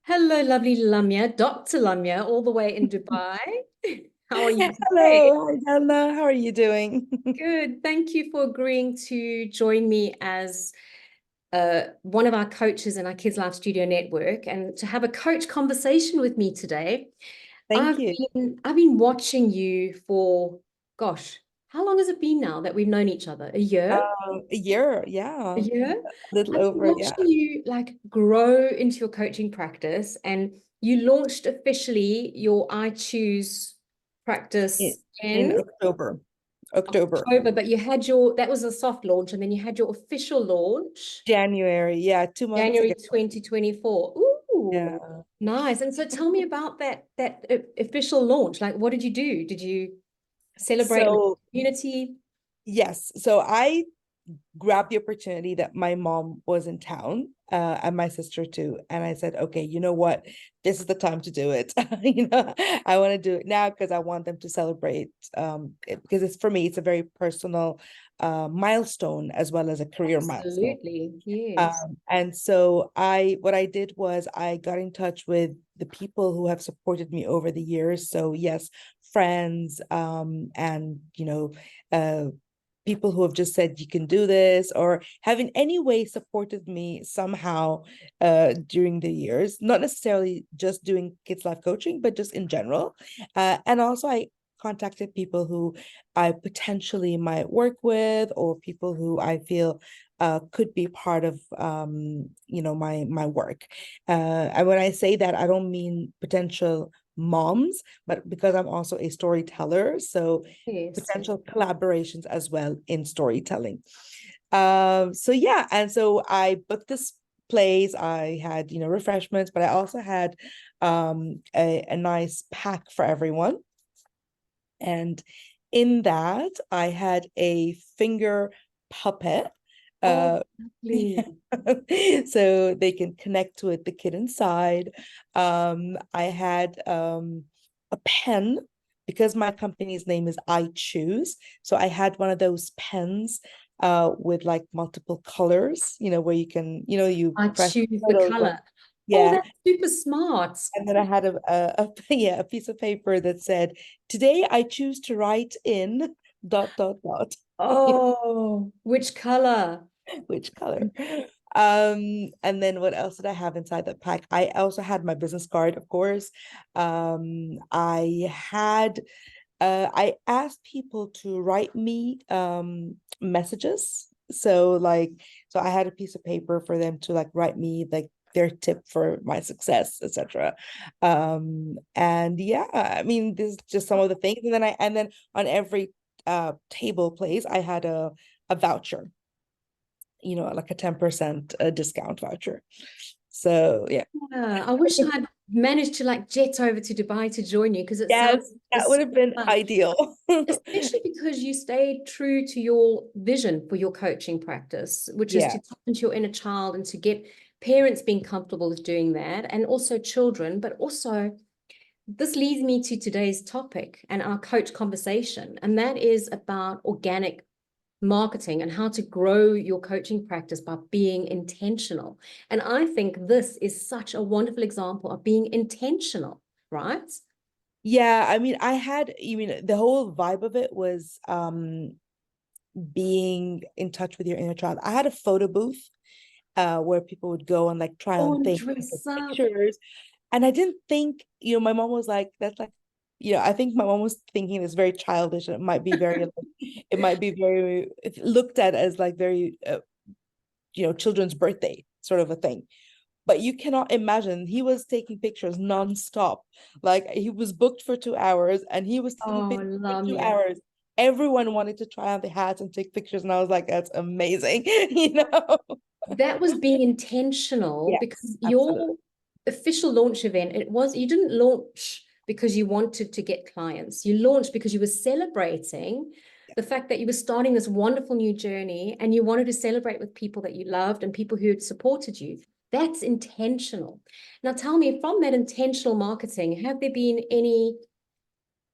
Hello, lovely Lamya, Dr. Lamya, all the way in Dubai. How are you today? Hello, hi Zelna. How are you doing? Good. Thank you for agreeing to join me as one of our coaches in our Kids Life Studio network and to have a coach conversation with me today. Thank I've you. been watching you for, gosh, how long has it been now that we've known each other? A year? A year, A yeah, year? a little I've been over, yeah. watching you like grow into your coaching practice, and you launched officially your I Choose In, practice in in October, October, October, but you had that was a soft launch, and then you had your official launch January, yeah, 2 months January ago. 2024. Yeah. Ooh, nice. And so tell me about that official launch. Like, what did you do? Did you celebrate with So the community? yes, so I grabbed the opportunity that my mom was in town, and my sister too. And I said, okay, you know what? This is the time to do it. I want to do it now because I want them to celebrate, because it's for me, it's a very personal milestone as well as a career milestone. Absolutely. Yes. And so what I did was I got in touch with the people who have supported me over the years. So yes, friends, and uh, people who have just said you can do this or have in any way supported me somehow during the years, not necessarily just doing kids life coaching, but just in general. And also I contacted people who I potentially might work with or people who I feel could be part of my work. And when I say that, I don't mean potential moms, but because I'm also a storyteller, so Yes. potential collaborations as well in storytelling. So yeah, and so I booked this place. I had refreshments, but I also had a nice pack for everyone. And in that, I had a finger puppet. Oh, Uh, lovely. so they can connect with the kid inside. I had a pen because my company's name is I Choose. So I had one of those pens with like multiple colors, where you can, you I press choose the photos. color. Oh, Yeah. that's super smart. And then I had yeah, a piece of paper that said, "Today I choose to write in dot dot dot." Oh, which color? Which color? And then what else did I have inside that pack? I also had my business card, of course. I asked people to write me messages. So I had a piece of paper for them to like write me like their tip for my success, etc. And yeah, I mean, this is just some of the things. And then on every table place, I had a voucher, like a 10% discount voucher. So yeah. Yeah, I wish I'd managed to like jet over to Dubai to join you because it sounds Yes, that would have super been fun, ideal. especially because you stayed true to your vision for your coaching practice, which is Yeah. to tap into your inner child and to get parents being comfortable with doing that, and also children, but also this leads me to today's topic and our coach conversation, and that is about organic marketing and how to grow your coaching practice by being intentional. And I think this is such a wonderful example of being intentional, right? Yeah, I mean, the whole vibe of it was being in touch with your inner child. I had a photo booth where people would go and like try Oh, on and things, take dress up. pictures. And I didn't think, my mom was like, that's like, I think my mom was thinking it's very childish and it might be very looked at as like very, children's birthday sort of a thing. But you cannot imagine he was taking pictures nonstop. Like he was booked for 2 hours and he was taking Oh, pictures for two Lamia. hours. Everyone wanted to try on the hats and take pictures. And I was like, that's amazing, you know? That was being intentional Yes, because absolutely. your official launch event, you didn't launch because you wanted to get clients. You launched because you were celebrating the fact that you were starting this wonderful new journey and you wanted to celebrate with people that you loved and people who had supported you. That's intentional. Now tell me, from that intentional marketing, have there been any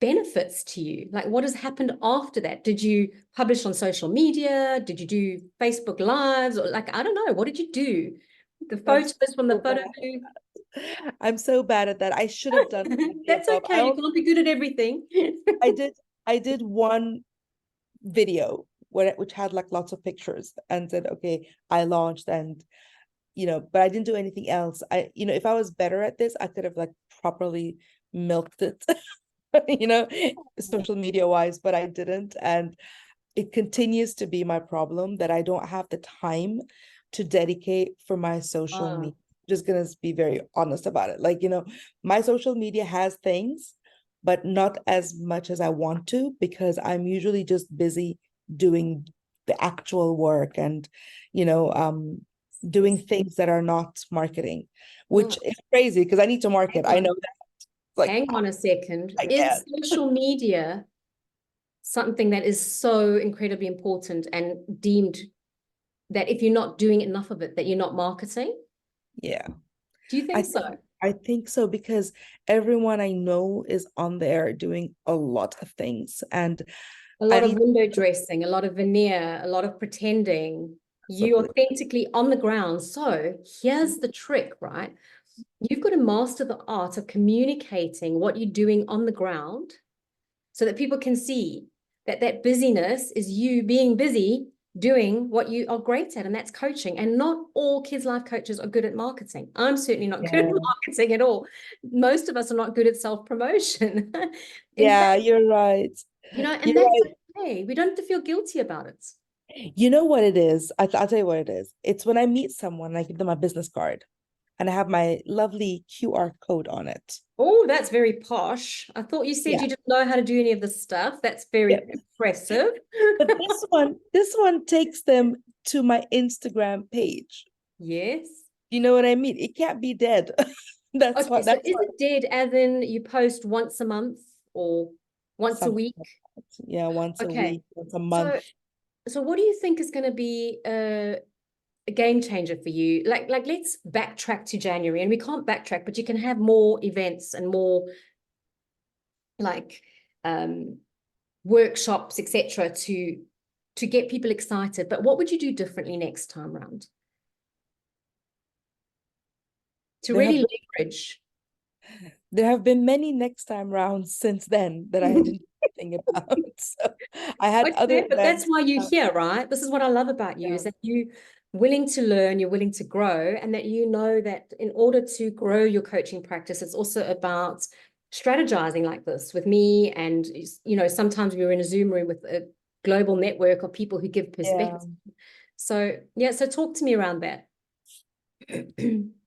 benefits to you? Like, what has happened after that? Did you publish on social media? Did you do Facebook Lives? Or like, I don't know, what did you do? The I'm photos from the so photo bad. booth. I'm so bad at that. I should have done the That's above. okay. You can't be good at everything. I did I did one video which had like lots of pictures and said, okay, I launched and but I didn't do anything else. If I was better at this, I could have like properly milked it, you know, social media wise, but I didn't. And it continues to be my problem that I don't have the time to dedicate for my social Oh, media. Just gonna be very honest about it. Like, my social media has things, but not as much as I want to because I'm usually just busy doing the actual work and, you know, um, doing yes. things that are not marketing, Mm, which is crazy because I need to market. hang I on. know that. Like, Hang on a second. I Is can't. social media something that is so incredibly important and deemed that if you're not doing enough of it, that you're not marketing? Yeah. Do you I think so? think I think so because everyone I know is on there doing a lot of things, and A I lot of need window dressing, a lot of veneer, a lot of pretending. You absolutely. authentically on the ground. So here's the trick, right? You've got to master the art of communicating what you're doing on the ground so that people can see that that busyness is you being busy doing what you are great at, and that's coaching. And not all kids life coaches are good at marketing. I'm certainly not good at Yeah, marketing at all. Most of us are not good at self-promotion. In yeah, fact, you're right. and You're that's right. okay. We don't have to feel guilty about it. You know what it is? I'll tell you what it is. It's when I meet someone, I give them a business card, and I have my lovely QR code on it. Oh, that's very posh. I thought you said Yeah, you didn't know how to do any of this stuff. That's yeah. very impressive. But this one takes them to my Instagram page. Yes. You know what I mean? It can't be dead. That's Okay, what. so That's is what. it dead as in you post once a month or once a Something week? like that. Yeah, once a Okay. week, once a month. So so what do you think is going to be a game changer for you? Like let's backtrack to January, and we can't backtrack, but you can have more events and more like um workshops, etc., to get people excited. But what would you do differently next time round to There have really been leverage? there have been many next time rounds since then that I didn't know anything about. So I had other Okay, but that's events. why you're here, right? This is what I love about you, is Yeah, that you willing to learn, you're willing to grow, and that you know that in order to grow your coaching practice, it's also about strategizing like this with me. And sometimes we were in a Zoom room with a global network of people who give yeah. perspective. So yeah, so talk to me around that.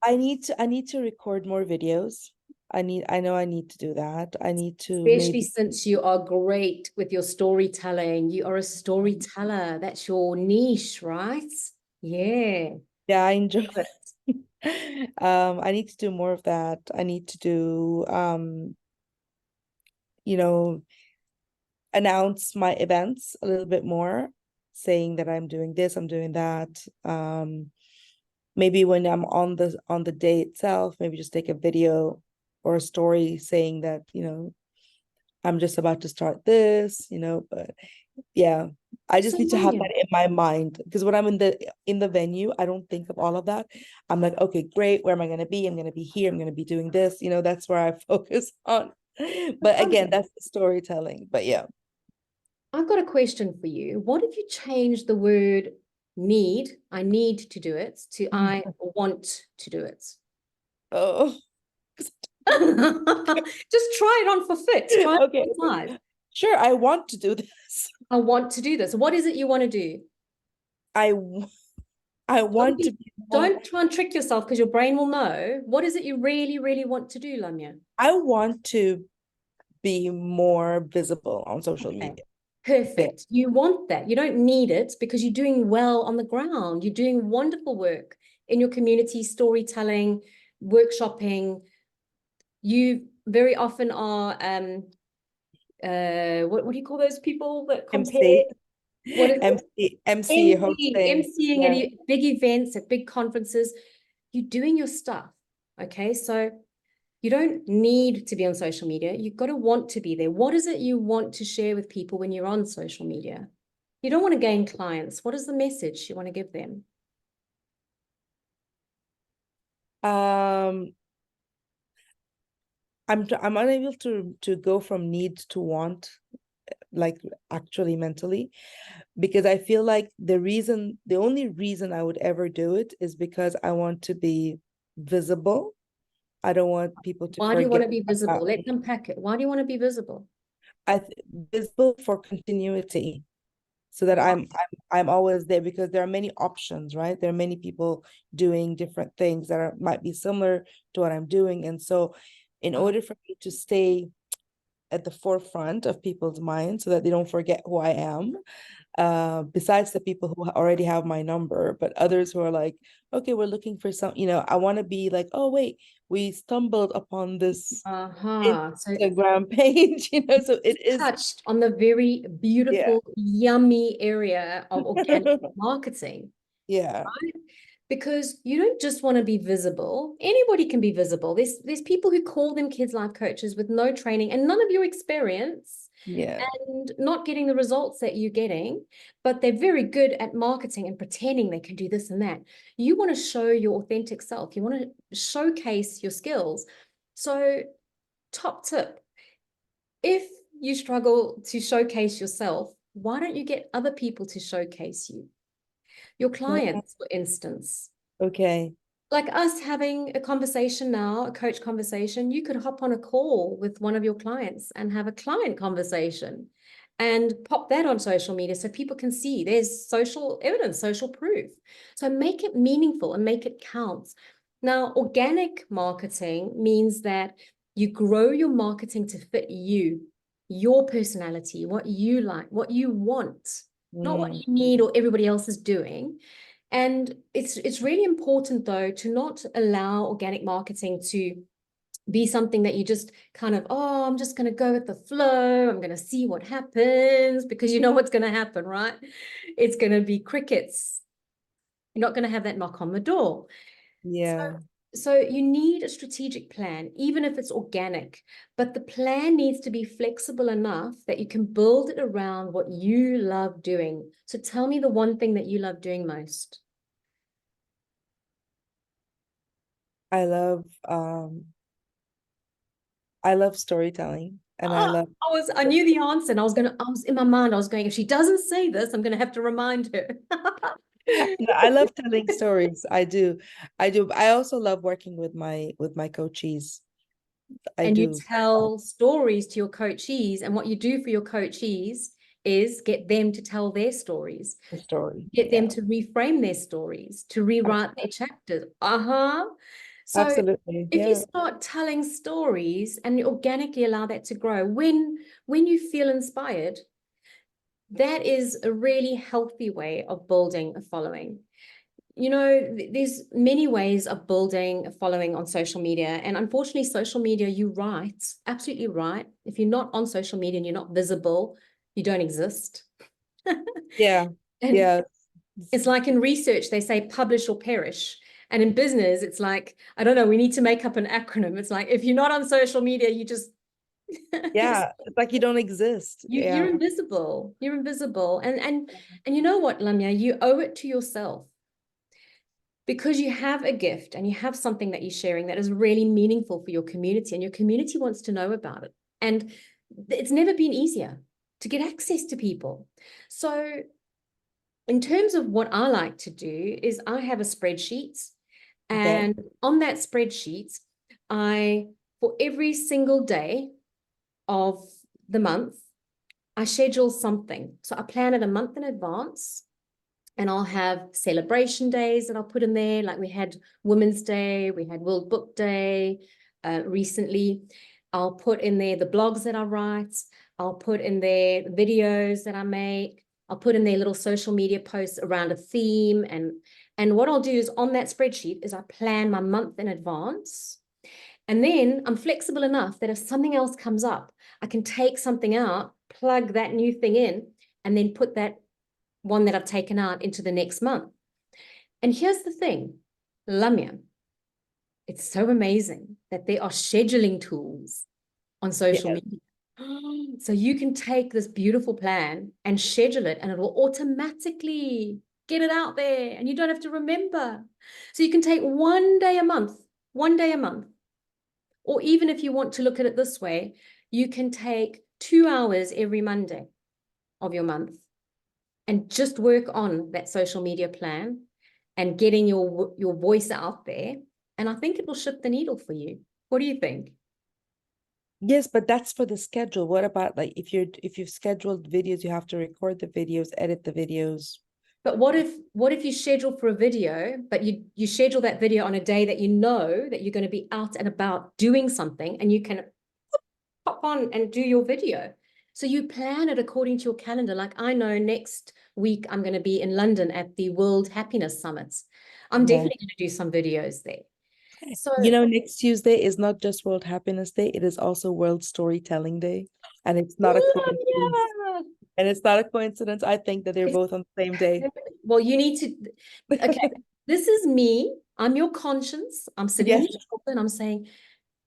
I need to record more videos. I know I need to do that. I need to Especially maybe, since you are great with your storytelling. You are a storyteller. That's your niche, right? Yeah. yeah, I enjoy. Love it. I need to do more of that. I need to do you know, announce my events a little bit more, saying that I'm doing this, I'm doing that. Maybe when I'm on the day itself, maybe just take a video or a story saying that, I'm just about to start this, but yeah, I just So, need to have Lamya, that in my mind because when I'm in the venue, I don't think of all of that. I'm like, okay, great, where am I going to be? I'm going to be here, I'm going to be doing this, that's where I focus on. But again, Lamya, that's the storytelling. But yeah. I've got a question for you. What if you change the word need, I need to do it, to I want to do it? Oh. Just try it on for fit. Try it Okay, on okay. five. Sure, I want to do this. I want to do this. What is it you want to do? I w- I Don't want to be, be more. don't try and trick yourself because your brain will know. What is it you really, really want to do, Lamya? I want to be more visible on social Okay. media. Yeah. Perfect. You want that. You don't need it because you're doing well on the ground. You're doing wonderful work in your community, storytelling, workshopping. You very often are what do you call those people that compare? MC, What is it? MC MC, hosting. emceeing Yeah. at big events, at big conferences. You're doing your stuff. Okay. So you don't need to be on social media. You've got to want to be there. What is it you want to share with people when you're on social media? You don't want to gain clients. What is the message you want to give them? Um, I'm unable to go from need to want, like actually mentally, because I feel like the only reason I would ever do it is because I want to be visible. I don't want people to Why do you want forget to be visible? about Let's me. unpack it. Why do you want to be visible? Visible for continuity, so that Why? I'm always there, because there are many options, right? There are many people doing different things that might be similar to what I'm doing. And so in order for me to stay at the forefront of people's minds so that they don't forget who I am, besides the people who already have my number, but others who are like, okay, we're looking for some, I want to be like, oh, wait, we stumbled upon this So Instagram page, so it is, touched on the very yeah. beautiful, yummy area of organic marketing, Yeah, right? Because you don't just want to be visible. Anybody can be visible. There's people who call them kids life coaches with no training and none of your experience yeah, and not getting the results that you're getting, but they're very good at marketing and pretending they can do this and that. You want to show your authentic self. You want to showcase your skills. So, top tip, if you struggle to showcase yourself, why don't you get other people to showcase you? Your Mm, clients, for instance. okay, Like us having a conversation now, a coach conversation, you could hop on a call with one of your clients and have a client conversation and pop that on social media so people can see there's social evidence, social proof. So make it meaningful and make it count. Now, organic marketing means that you grow your marketing to fit you, your personality, what you like, what you want, not what mm, you need or everybody else is doing. And it's really important though to not allow organic marketing to be something that you just kind of, oh, I'm just going to go with the flow. I'm going to see what happens because you know what's going to happen, right? It's going to be crickets. You're not going to have that knock on the door. So, yeah. so you need a strategic plan, even if it's organic, but the plan needs to be flexible enough that you can build it around what you love doing. So tell me the one thing that you love doing most. I love I love storytelling, and I Ah, love I knew the answer and I was in my mind, I was going, if she doesn't say this, I'm gonna have to remind her. no, I love telling stories. I do. I do. I also love working with my coachees. I And you do. tell stories to your coachees, and what you do for your coachees is get them to tell their stories, The story. get them Yeah. to reframe their stories, to rewrite their chapters. So Absolutely. if you Yeah. start telling stories and you organically allow that to grow, when you feel inspired, that is a really healthy way of building a following. You know, there's many ways of building a following on social media. And unfortunately, social media, you're right, absolutely right. If you're not on social media and you're not visible, you don't exist. Yeah. And Yeah. it's like in research, they say publish or perish. And in business, it's like, I don't know, we need to make up an acronym. It's like, if you're not on social media, you just, you just Yeah. It's like you don't exist. you're Yeah. invisible. You're invisible. And you know what, Lamya, you owe it to yourself because you have a gift and you have something that you're sharing that is really meaningful for your community and your community wants to know about it. And it's never been easier to get access to people. So in terms of what I like to do is I have a spreadsheet, Okay. and on that spreadsheet, for every single day of the month, I schedule something. So I plan it a month in advance. And I'll have celebration days that I'll put in there. Like we had Women's Day, we had World Book Day recently. I'll put in there the blogs that I write. I'll put in there videos that I make. I'll put in there little social media posts around a theme. And what I'll do is on that spreadsheet is I plan my month in advance. And then I'm flexible enough that if something else comes up, I can take something out, plug that new thing in, and then put that one that I've taken out into the next month. And here's the thing, Lamya, it's so amazing that there are scheduling tools on social Yeah. media. So you can take this beautiful plan and schedule it, and it will automatically get it out there, and you don't have to remember. So you can take one day a month one day a month. Or even if you want to look at it this way, you can take 2 hours every Monday of your month and just work on that social media plan and getting your voice out there. And I think it will shift the needle for you. What do you think? Yes, but that's for the schedule. What about like if you've scheduled videos, you have to record the videos, edit the videos. But what if you schedule for a video, but you schedule that video on a day that you know that you're going to be out and about doing something, and you can pop on and do your video. So you plan it according to your calendar. Like, I know next week I'm going to be in London at the World Happiness Summit. I'm Yeah. definitely going to do some videos there. So You know, next Tuesday is not just World Happiness Day, it is also World Storytelling Day. And it's not a coincidence. yeah. And it's not a coincidence. I think that they're both on the same day. Well, you need to, okay, this is me. I'm your conscience. I'm sitting on Yes. your shoulder and I'm saying,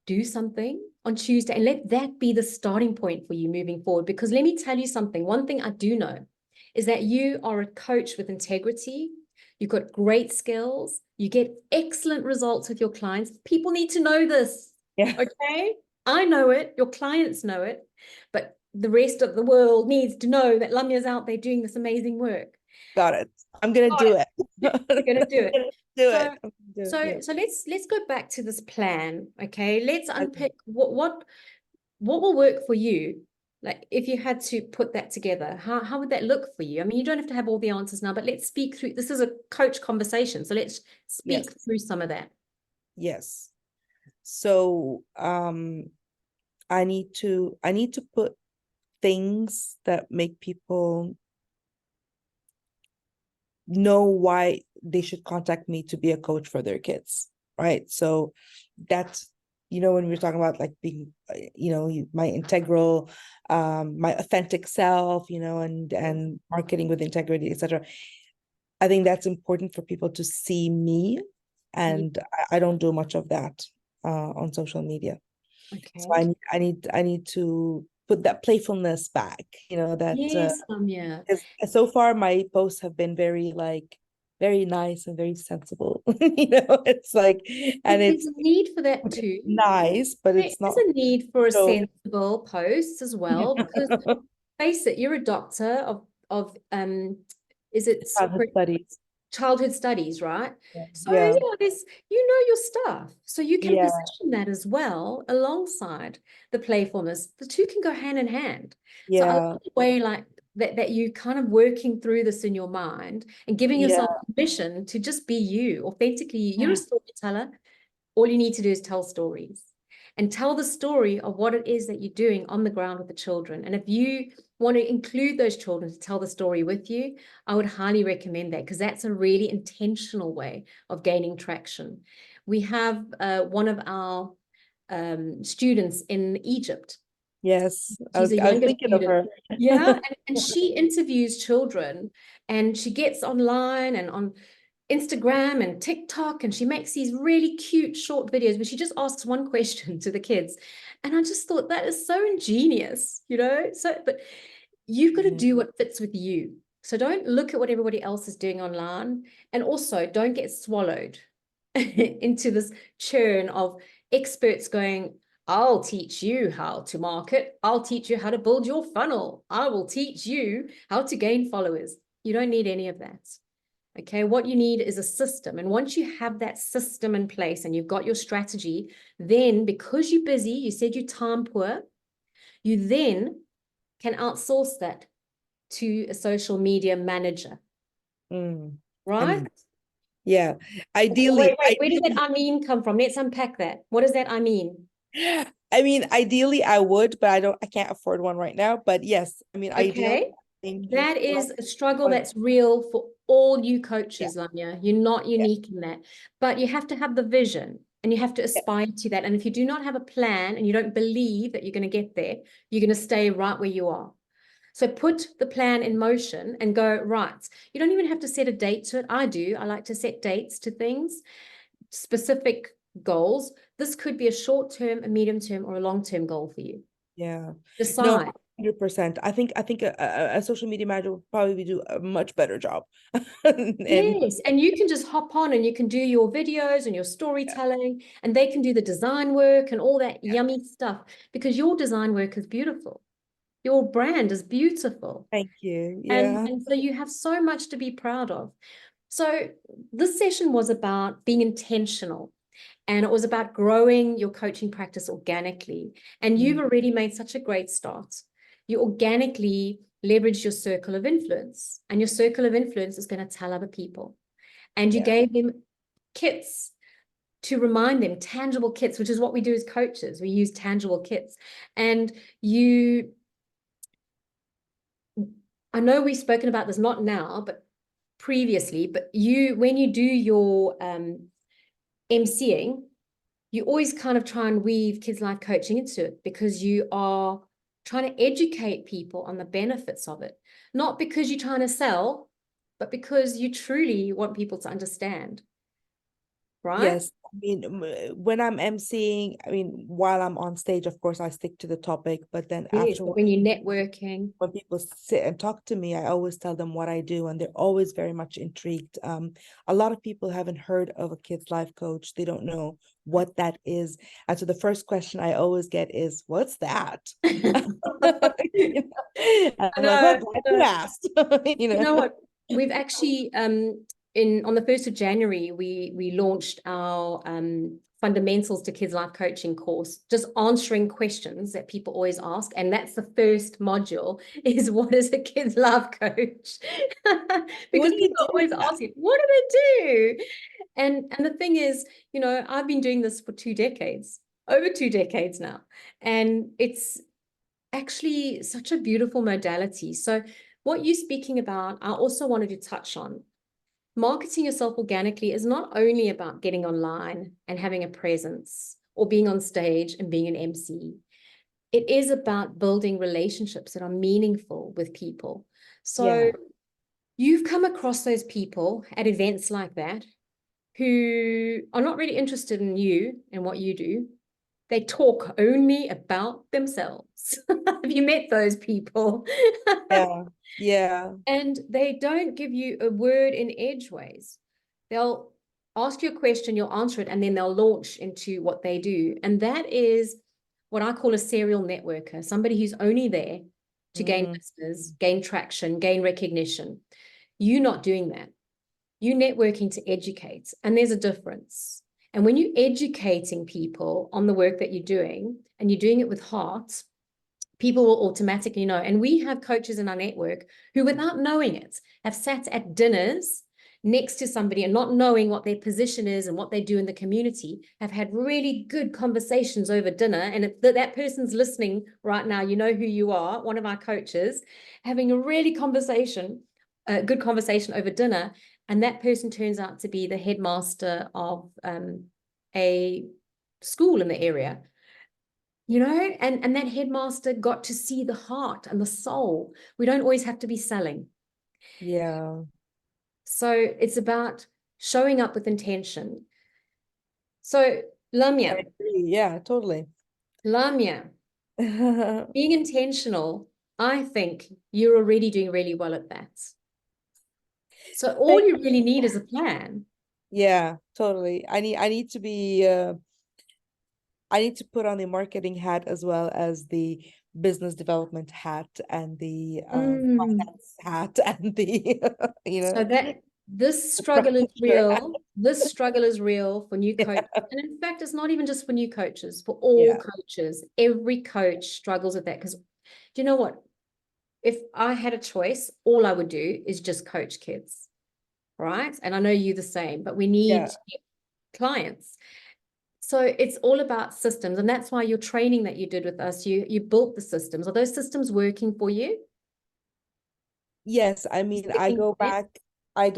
do something on Tuesday and let that be the starting point for you moving forward. Because let me tell you something. One thing I do know is that you are a coach with integrity. You've got great skills. You get excellent results with your clients. People need to know this. Yeah. Okay. I know it. Your clients know it. But the rest of the world needs to know that Lamya's out there doing this amazing work. Got it. I'm gonna Got do it. it. You're going to do it. Do So, it. I'm gonna do it. Yeah. so let's go back to this plan. Okay. Let's unpick what will work for you. Like, if you had to put that together, how would that look for you? I mean, you don't have to have all the answers now, but let's speak through. This is a coach conversation. So let's speak Yes. through some of that. Yes. So I need to put things that make people know why they should contact me to be a coach for their kids, right? So that's, you know, when we were talking about like being, you know, my integral, my authentic self, you know, and marketing with integrity, etc. I think that's important for people to see me, Yeah. and I don't do much of that on social media. So Okay. I need to put that playfulness back, you know, that Yes, Lamya. because so far my posts have been very like very nice and very sensible. You know, it's like, and But there's a need for that it's too. nice, but There it's is not a need for a so. sensible post as well, because face it, you're a doctor of is it Childhood studies. childhood studies, right? So Yeah, yeah, this, you know your stuff. So you can yeah, position that as well alongside the playfulness. The two can go hand in hand. So I yeah, love the way like that you kind of working through this in your mind and giving yeah, yourself permission to just be you, authentically you. You're a storyteller. All you need to do is tell stories and tell the story of what it is that you're doing on the ground with the children. And if you want to include those children to tell the story with you, I would highly recommend that, because that's a really intentional way of gaining traction. We have one of our students in Egypt. yes. She's a I was younger thinking of student. her. Yeah. And she interviews children, and she gets online and on Instagram and TikTok, and she makes these really cute short videos where she just asks one question to the kids. And I just thought that is so ingenious, you know? So, but you've got to Yeah. do what fits with you. So don't look at what everybody else is doing online. And also don't get swallowed into this churn of experts going, I'll teach you how to market. I'll teach you how to build your funnel. I will teach you how to gain followers. You don't need any of that. Okay, what you need is a system. And once you have that system in place and you've got your strategy, then because you're busy, you said you're time poor, you then can outsource that to a social media manager, Mm. I right? mean, yeah. Wait, Ideally, where does that I mean come from? Let's unpack that. What does that I mean? I mean, ideally I would, but I can't afford one right now. But yes, I mean, ideally, Okay. I think That is a struggle one- that's real for all you yeah, coaches, Lamya. You're not yeah, unique in that. But you have to have the vision and you have to yeah, aspire to that. And if you do not have a plan and you don't believe that you're going to get there, you're going to stay right where you are. So put the plan in motion and go, right. You don't even have to set a date to it. I do. I like to set dates to things, specific goals. This could be a short term, a medium term, or a long term goal for you. yeah. No, Decide. 100%. I think a social media manager would probably do a much better job. And Yes, and you can just hop on and you can do your videos and your yeah, storytelling, and they can do the design work and all that yummy stuff because your design work is beautiful. Your brand is beautiful. thank you. And, Yeah. and so you have so much to be proud of. So this session was about being intentional, and it was about growing your coaching practice organically. And you've Mm, already made such a great start. You organically leverage your circle of influence, and your circle of influence is going to tell other people. And you yeah. gave them kits to remind them, tangible kits, which is what we do as coaches. We use tangible kits. And you, I know we've spoken about this, not now, but previously, but you, when you do your MCing, you always kind of try and weave kids life coaching into it because you are trying to educate people on the benefits of it, not because you're trying to sell, but because you truly want people to understand, right? Yes, I mean, when I'm emceeing, I mean, while I'm on stage, of course, I stick to the topic, but then Yes, but afterwards, when you're networking, when people sit and talk to me, I always tell them what I do, and they're always very much intrigued. A lot of people haven't heard of a kids life coach. They don't know what that is. And so the first question I always get is, "What's that?" You know? And I I'm like, "Well, know, glad I you know. asked." You You know? know what? We've actually in on the 1st of January, we launched our fundamentals to kids life coaching course, just answering questions that people always ask. And that's the first module is what is a kids life coach? What Because do you people are do always with that? asking, what do they do? And the thing is, you know, I've been doing this for 2 decades, over 2 decades now. And it's actually such a beautiful modality. So what you're speaking about, I also wanted to touch on. Marketing yourself organically is not only about getting online and having a presence or being on stage and being an MC. It is about building relationships that are meaningful with people. So Yeah, you've come across those people at events like that who are not really interested in you and what you do. They talk only about themselves. Have you met those people? yeah, yeah, And they don't give you a word in edgeways. They'll ask you a question, you'll answer it, and then they'll launch into what they do. And that is what I call a serial networker, somebody who's only there to gain mm, listeners, gain traction, gain recognition. You're not doing that. You're networking to educate, and there's a difference. And when you're educating people on the work that you're doing, and you're doing it with heart, people will automatically know. And we have coaches in our network who, without knowing it, have sat at dinners next to somebody and not knowing what their position is and what they do in the community, have had really good conversations over dinner. And if that person's listening right now, you know who you are, one of our coaches, having a really a good conversation over dinner. And that person turns out to be the headmaster of a school in the area, you know, and that headmaster got to see the heart and the soul. We don't always have to be selling. yeah. So it's about showing up with intention. So I Lamya, agree. Yeah, totally. Lamya, being intentional, I think you're already doing really well at that. So all Thank you really you. need is a plan. Yeah, totally. I need to be I need to put on the marketing hat as well as the business development hat and the Mm. finance hat and the you know, So that this the struggle is practitioner hat. real. This struggle is real for new Yeah. coaches. And in fact, it's not even just for new coaches, for all Yeah. coaches. Every coach struggles with that because do you know what? If I had a choice, all I would do is just coach kids, right? And I know you the same, but we need Yeah. to get clients. So it's all about systems. And that's why your training that you did with us, you built the systems. Are those systems working for you? Yes, I mean, Sticking to them? I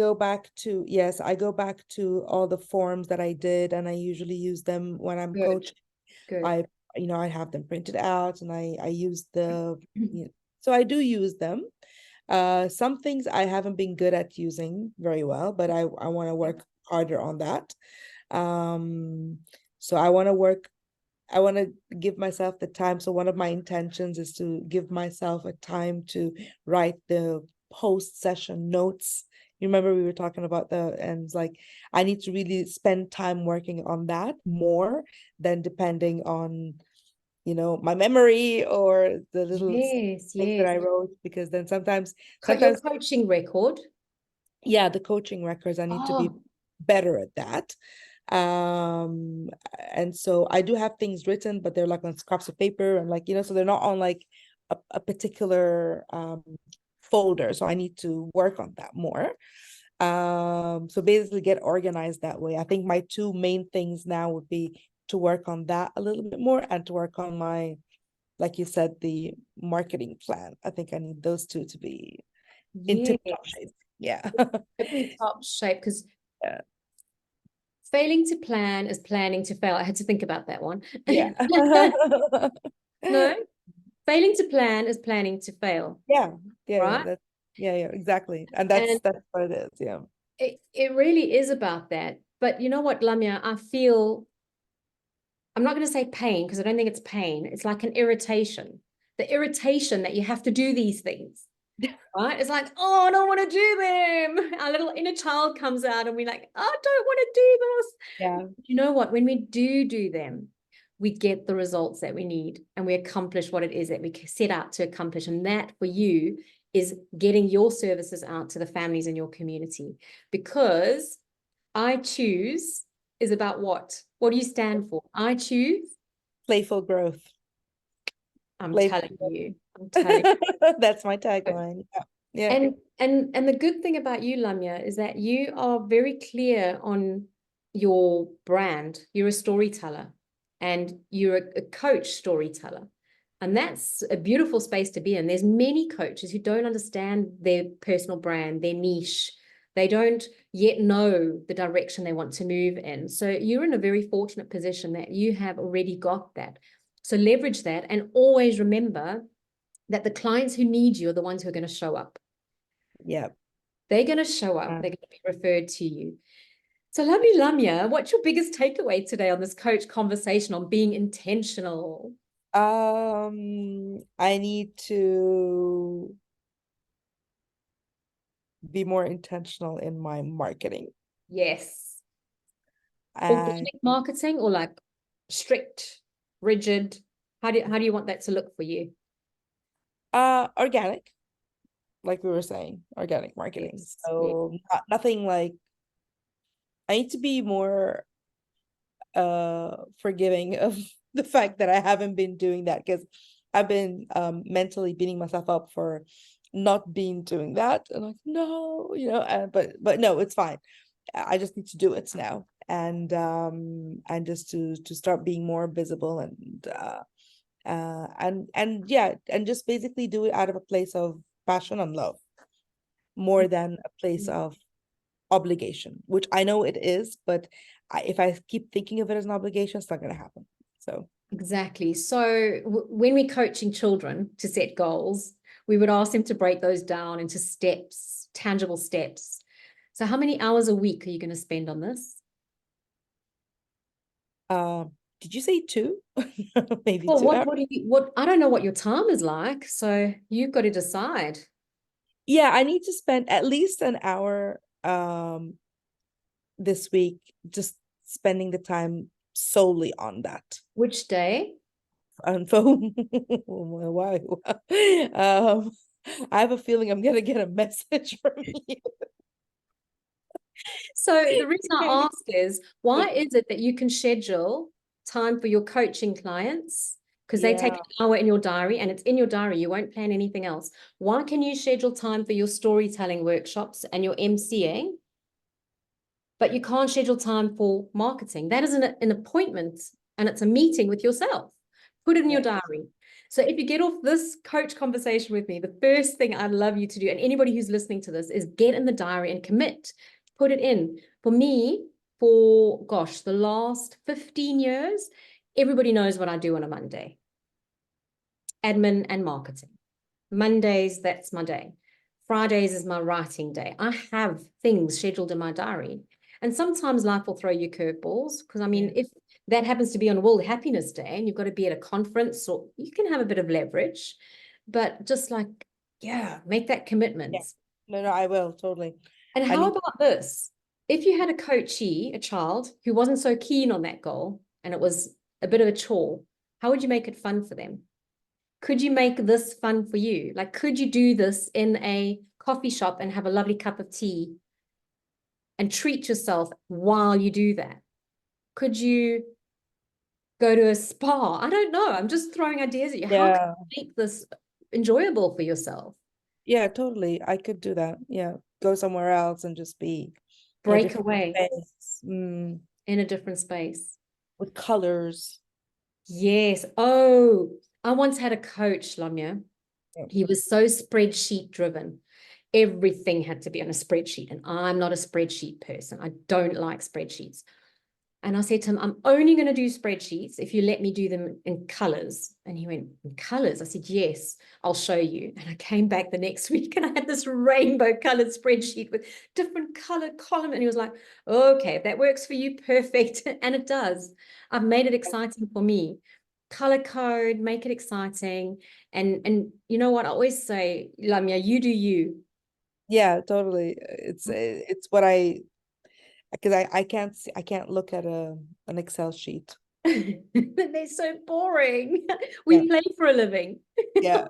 go back to all the forms that I did, and I usually use them when I'm Good, coaching. good. I, I have them printed out, and I use so I do use them. Some things I haven't been good at using very well, but I want to work harder on that. Um, so I want to work I want to give myself the time. So one of my intentions is to give myself a time to write the post-session notes. You remember we were talking about and it's like I need to really spend time working on that more than depending on, my memory or the little Yes, things that yes. I wrote, because then sometimes, Your coaching record. yeah, the coaching records, I need to be Oh, better at that. And so I do have things written, but they're like on scraps of paper, and like, so they're not on like a particular folder. So I need to work on that more. So basically get organized that way. I think my two main things now would be to work on that a little bit more, and to work on my, like you said, the marketing plan. I think I need those two to be in yes. tip-top shape. Yeah. Top shape, because Yeah. failing to plan is planning to fail. I had to think about that one. Yeah. No, failing to plan is planning to fail, Yeah. right? Yeah, exactly. And And that's what it is. Yeah. it really is about that. But you know what, Lamya, I feel, I'm not going to say pain because I don't think it's pain. It's like an irritation. The irritation that you have to do these things, right? It's like, oh, I don't want to do them. Our little inner child comes out and we're like, I don't want to do this. Yeah. You know what? When we do them, we get the results that we need and we accomplish what it is that we set out to accomplish. And that for you is getting your services out to the families in your community. Because I choose is about what? What do you stand for? I choose. Playful growth. I'm Playful telling you. I'm telling growth. That's my you. tagline. Yeah. Yeah. And the good thing about you, Lamya, is that you are very clear on your brand. You're a storyteller and you're a coach storyteller. And that's a beautiful space to be in. There's many coaches who don't understand their personal brand, their niche. They don't yet know the direction they want to move in. So you're in a very fortunate position that you have already got that. So leverage that and always remember that the clients who need you are the ones who are going to show up. Yeah. They're going to show up. They're going to be referred to you. So, lovely Lamya, what's your biggest takeaway today on this coach conversation on being intentional? I need to be more intentional in my marketing. Yes. And Organic marketing or like strict, rigid? How do you want that to look for you? organic, like we were saying, organic marketing. Yes. Yes. So nothing like, I need to be more forgiving of the fact that I haven't been doing that, because I've been mentally beating myself up for not being doing that, and like, no, but no, it's fine. I just need to do it now, and just to start being more visible, and yeah, and just basically do it out of a place of passion and love more than a place of obligation, which I know it is, but if I keep thinking of it as an obligation, it's not going to happen. So Exactly. So when we're coaching children to set goals, we would ask them to break those down into steps, tangible steps. So how many hours a week are you going to spend on this? did you say 2? Maybe Well, 2 hours. what I don't know what your time is like, so you've got to decide. Yeah, I need to spend at least an hour this week, just spending the time solely on that. Which day? On phone. Why? I have a feeling I'm gonna get a message from you. So the reason I ask is, why is it that you can schedule time for your coaching clients? Because they take Yeah. an hour in your diary and it's in your diary. You won't plan anything else. Why can you schedule time for your storytelling workshops and your MCing, but you can't schedule time for marketing? That is an appointment and it's a meeting with yourself. Put it in your Yeah. diary. So if you get off this coach conversation with me, the first thing I'd love you to do, and anybody who's listening to this, is get in the diary and commit. Put it in. For me, for gosh, the last 15 years, everybody knows what I do on a Monday. Admin and marketing. Mondays, that's my day. Fridays is my writing day. I have things scheduled in my diary. And sometimes life will throw you curveballs because I mean, Yeah. that happens to be on World Happiness Day and you've got to be at a conference, or you can have a bit of leverage, but just like, yeah, make that commitment. Yeah. No, I will totally. And how about this? If you had a coachee, a child who wasn't so keen on that goal and it was a bit of a chore, how would you make it fun for them? Could you make this fun for you? Like, could you do this in a coffee shop and have a lovely cup of tea and treat yourself while you do that? Could you go to a spa? I don't know. I'm just throwing ideas at you. How can you make this enjoyable for yourself? Yeah, totally. I could do that. Yeah. Go somewhere else and just be in a Break different away space. in a different space. With colors. Yes. Oh, I once had a coach, Lamya. Yeah. He was so spreadsheet driven. Everything had to be on a spreadsheet. And I'm not a spreadsheet person. I don't like spreadsheets. And I said to him, I'm only going to do spreadsheets if you let me do them in colors. And he went, in colors? I said, yes, I'll show you. And I came back the next week and I had this rainbow colored spreadsheet with different colored columns. And he was like, okay, if that works for you, perfect. And it does. I've made it exciting for me. Color code, make it exciting. And you know what? I always say, Lamya, you do you. Yeah, totally. It's what because I can't look at an Excel sheet. They're so boring. Yeah. We play for a living. Yeah.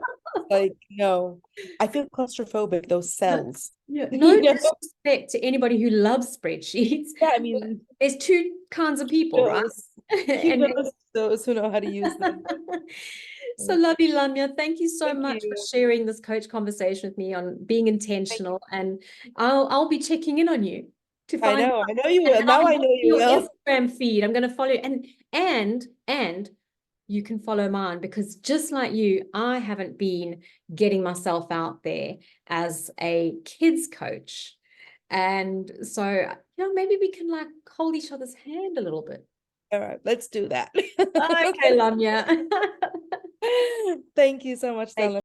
Like, no. I feel claustrophobic, those cells. Yeah, no Yeah. disrespect to anybody who loves spreadsheets. Yeah, I mean, There's two kinds of people, right? those And kudos to those who know how to use them. so lovely, Lamya. Thank you so Thank much for you. sharing this coach conversation with me on being Thank you. intentional. And I'll be checking in on you to I find know. out. I know you And, will. and I'll Now be I know watching you your will. Instagram feed. I'm going to follow you. And you can follow mine, because just like you, I haven't been getting myself out there as a kids coach. And so, maybe we can like hold each other's hand a little bit. All right, let's do that. Okay, Lamya. Thank you so much, Zelna.